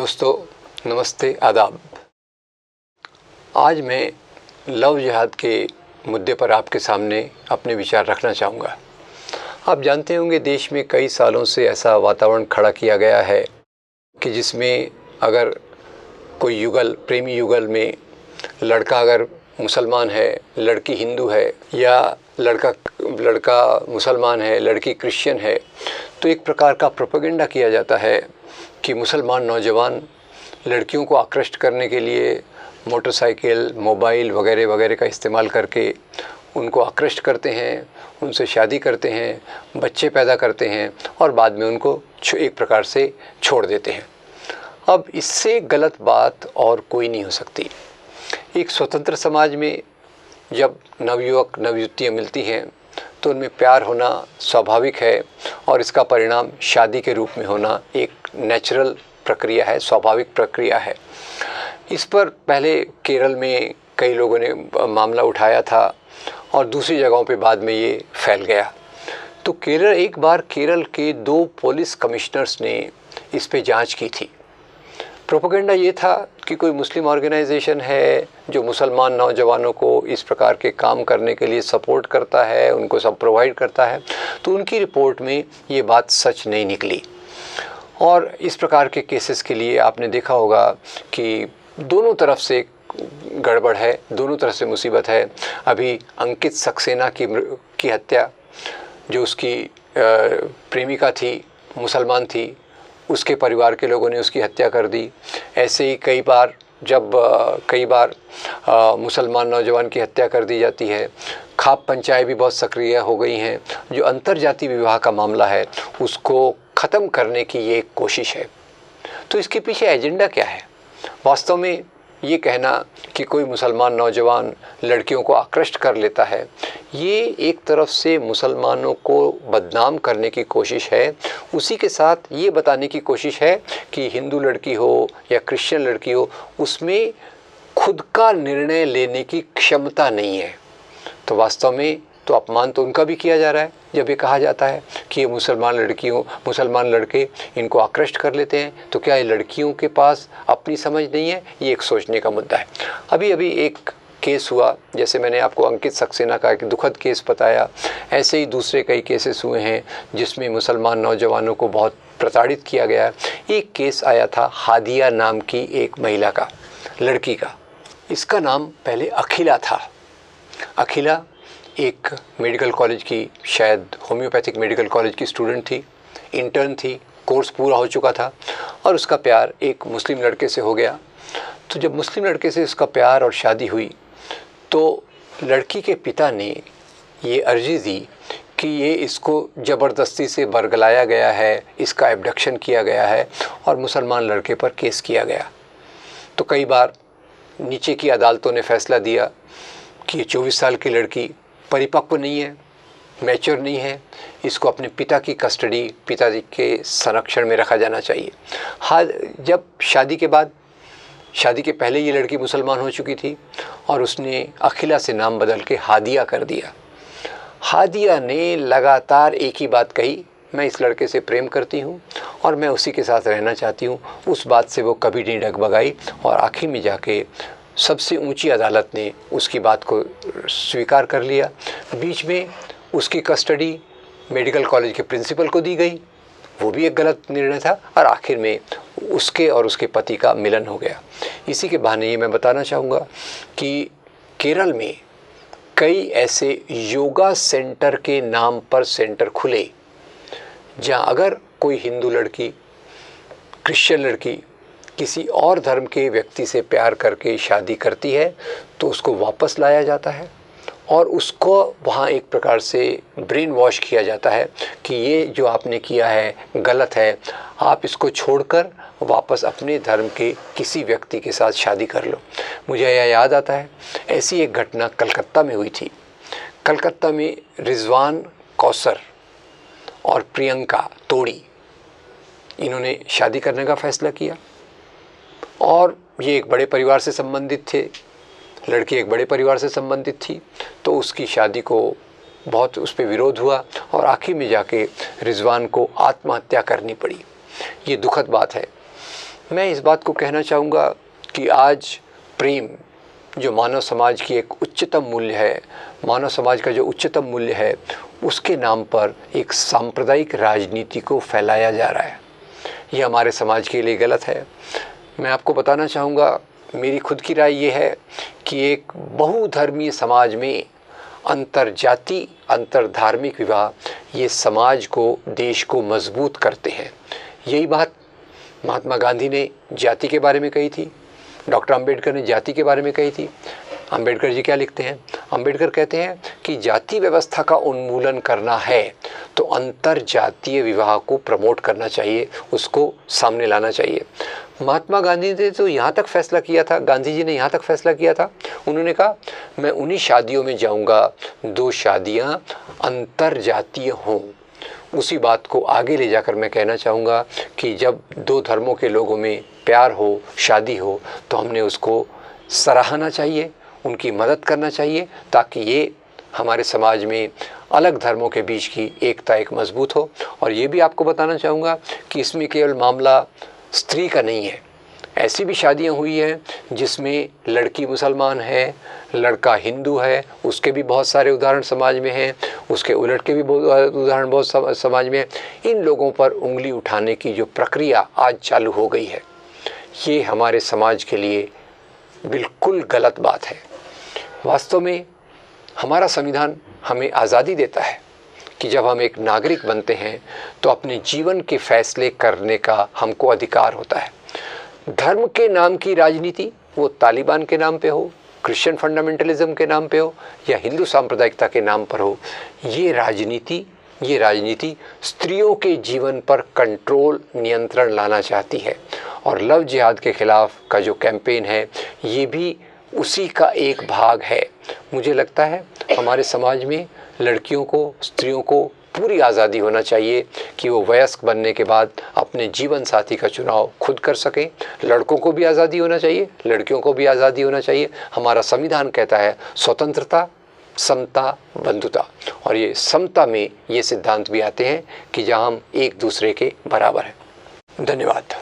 दोस्तों नमस्ते, आदाब। आज मैं लव जिहाद के मुद्दे पर आपके सामने अपने विचार रखना चाहूँगा। आप जानते होंगे देश में कई सालों से ऐसा वातावरण खड़ा किया गया है कि जिसमें अगर कोई युगल, प्रेमी युगल में लड़का अगर मुसलमान है, लड़की हिंदू है, या लड़का मुसलमान है, लड़की क्रिश्चियन है, तो एक प्रकार का प्रोपेगेंडा किया जाता है कि मुसलमान नौजवान लड़कियों को आकृष्ट करने के लिए मोटरसाइकिल, मोबाइल वगैरह वगैरह का इस्तेमाल करके उनको आकृष्ट करते हैं, उनसे शादी करते हैं, बच्चे पैदा करते हैं और बाद में उनको एक प्रकार से छोड़ देते हैं। अब इससे गलत बात और कोई नहीं हो सकती। एक स्वतंत्र समाज में जब नवयुवक नवयुवतियाँ मिलती हैं तो उनमें प्यार होना स्वाभाविक है और इसका परिणाम शादी के रूप में होना एक नेचुरल प्रक्रिया है, स्वाभाविक प्रक्रिया है। इस पर पहले केरल में कई लोगों ने मामला उठाया था और दूसरी जगहों पे बाद में ये फैल गया। तो एक बार केरल के 2 पुलिस कमिश्नर्स ने इस पे जांच की थी। प्रोपेगेंडा ये था कि कोई मुस्लिम ऑर्गेनाइजेशन है जो मुसलमान नौजवानों को इस प्रकार के काम करने के लिए सपोर्ट करता है, उनको सब प्रोवाइड करता है। तो उनकी रिपोर्ट में ये बात सच नहीं निकली। और इस प्रकार के केसेस के लिए आपने देखा होगा कि दोनों तरफ से गड़बड़ है, दोनों तरफ से मुसीबत है। अभी अंकित सक्सेना की हत्या, जो उसकी प्रेमिका थी, मुसलमान थी, उसके परिवार के लोगों ने उसकी हत्या कर दी। ऐसे ही कई बार मुसलमान नौजवान की हत्या कर दी जाती है। खाप पंचायत भी बहुत सक्रिय हो गई हैं। जो अंतर्जातीय विवाह का मामला है उसको ख़त्म करने की ये एक कोशिश है। तो इसके पीछे एजेंडा क्या है? वास्तव में ये कहना कि कोई मुसलमान नौजवान लड़कियों को आकृष्ट कर लेता है, ये एक तरफ से मुसलमानों को बदनाम करने की कोशिश है। उसी के साथ ये बताने की कोशिश है कि हिंदू लड़की हो या क्रिश्चियन लड़की हो, उसमें खुद का निर्णय लेने की क्षमता नहीं है। तो वास्तव में तो अपमान तो उनका भी किया जा रहा है जब ये कहा जाता है कि ये मुसलमान लड़के इनको आकृष्ट कर लेते हैं। तो क्या ये लड़कियों के पास अपनी समझ नहीं है? ये एक सोचने का मुद्दा है। अभी एक केस हुआ, जैसे मैंने आपको अंकित सक्सेना का एक दुखद केस बताया, ऐसे ही दूसरे कई केसेस हुए हैं जिसमें मुसलमान नौजवानों को बहुत प्रताड़ित किया गया है। एक केस आया था हादिया नाम की एक महिला का, लड़की का। इसका नाम पहले अखिला था। अखिला एक मेडिकल कॉलेज की, शायद होम्योपैथिक मेडिकल कॉलेज की स्टूडेंट थी, इंटर्न थी, कोर्स पूरा हो चुका था और उसका प्यार एक मुस्लिम लड़के से हो गया। तो जब मुस्लिम लड़के से उसका प्यार और शादी हुई तो लड़की के पिता ने ये अर्जी दी कि ये इसको ज़बरदस्ती से बरगलाया गया है, इसका एब्डक्शन किया गया है और मुसलमान लड़के पर केस किया गया। तो कई बार नीचे की अदालतों ने फैसला दिया कि ये 24 साल की लड़की परिपक्व नहीं है, मैच्योर नहीं है, इसको अपने पिता की कस्टडी, पिताजी के संरक्षण में रखा जाना चाहिए। हाँ, जब शादी के पहले ये लड़की मुसलमान हो चुकी थी और उसने अखिला से नाम बदल के हादिया कर दिया। हादिया ने लगातार एक ही बात कही, मैं इस लड़के से प्रेम करती हूँ और मैं उसी के साथ रहना चाहती हूँ। उस बात से वो कभी नहीं डगमगाई और आखिर में जाके सबसे ऊंची अदालत ने उसकी बात को स्वीकार कर लिया। बीच में उसकी कस्टडी मेडिकल कॉलेज के प्रिंसिपल को दी गई, वो भी एक गलत निर्णय था और आखिर में उसके और उसके पति का मिलन हो गया। इसी के बहाने ये मैं बताना चाहूँगा कि केरल में कई ऐसे योगा सेंटर के नाम पर सेंटर खुले जहाँ अगर कोई हिंदू लड़की, क्रिश्चियन लड़की किसी और धर्म के व्यक्ति से प्यार करके शादी करती है तो उसको वापस लाया जाता है और उसको वहाँ एक प्रकार से ब्रेन वॉश किया जाता है कि ये जो आपने किया है गलत है, आप इसको छोड़कर वापस अपने धर्म के किसी व्यक्ति के साथ शादी कर लो। मुझे यह याद आता है, ऐसी एक घटना कलकत्ता में हुई थी। कलकत्ता में रिजवान कौसर और प्रियंका तोड़ी, इन्होंने शादी करने का फैसला किया और ये एक बड़े परिवार से संबंधित थे, लड़की एक बड़े परिवार से संबंधित थी। तो उसकी शादी को बहुत उस पर विरोध हुआ और आखिर में जाके रिजवान को आत्महत्या करनी पड़ी। ये दुखद बात है। मैं इस बात को कहना चाहूँगा कि आज प्रेम जो मानव समाज की एक उच्चतम मूल्य है, मानव समाज का जो उच्चतम मूल्य है, उसके नाम पर एक सांप्रदायिक राजनीति को फैलाया जा रहा है। ये हमारे समाज के लिए गलत है। मैं आपको बताना चाहूँगा, मेरी खुद की राय ये है कि एक बहुधर्मीय समाज में अंतरजाति अंतरधार्मिक विवाह ये समाज को, देश को मजबूत करते हैं। यही बात महात्मा गांधी ने जाति के बारे में कही थी, डॉक्टर अंबेडकर ने जाति के बारे में कही थी। अंबेडकर जी क्या लिखते हैं? अंबेडकर कहते हैं कि जाति व्यवस्था का उन्मूलन करना है तो अंतर जातीय विवाह को प्रमोट करना चाहिए, उसको सामने लाना चाहिए। महात्मा गांधी ने तो यहाँ तक फैसला किया था, गांधी जी ने यहाँ तक फैसला किया था, उन्होंने कहा मैं उन्हीं शादियों में जाऊँगा दो शादियाँ अंतर जातीय हों। उसी बात को आगे ले जाकर मैं कहना चाहूँगा कि जब दो धर्मों के लोगों में प्यार हो, शादी हो, तो हमने उसको सराहना चाहिए, उनकी मदद करना चाहिए, ताकि ये हमारे समाज में अलग धर्मों के बीच की एकता एक मजबूत हो। और ये भी आपको बताना चाहूँगा कि इसमें केवल मामला स्त्री का नहीं है, ऐसी भी शादियाँ हुई हैं जिसमें लड़की मुसलमान है, लड़का हिंदू है, उसके भी बहुत सारे उदाहरण समाज में हैं, उसके उलट के भी उदाहरण बहुत समाज में हैं। इन लोगों पर उंगली उठाने की जो प्रक्रिया आज चालू हो गई है, ये हमारे समाज के लिए बिल्कुल गलत बात है। वास्तव में हमारा संविधान हमें आज़ादी देता है कि जब हम एक नागरिक बनते हैं तो अपने जीवन के फैसले करने का हमको अधिकार होता है। धर्म के नाम की राजनीति, वो तालिबान के नाम पे हो, क्रिश्चियन फंडामेंटलिज्म के नाम पे हो, या हिंदू सांप्रदायिकता के नाम पर हो, ये राजनीति स्त्रियों के जीवन पर कंट्रोल, नियंत्रण लाना चाहती है। और लव जिहाद के खिलाफ का जो कैंपेन है, ये भी उसी का एक भाग है। मुझे लगता है हमारे समाज में लड़कियों को, स्त्रियों को पूरी आज़ादी होना चाहिए कि वो वयस्क बनने के बाद अपने जीवन साथी का चुनाव खुद कर सकें। लड़कों को भी आज़ादी होना चाहिए, लड़कियों को भी आज़ादी होना चाहिए। हमारा संविधान कहता है स्वतंत्रता, समता, बंधुता, और ये समता में ये सिद्धांत भी आते हैं कि जहाँ हम एक दूसरे के बराबर हैं। धन्यवाद।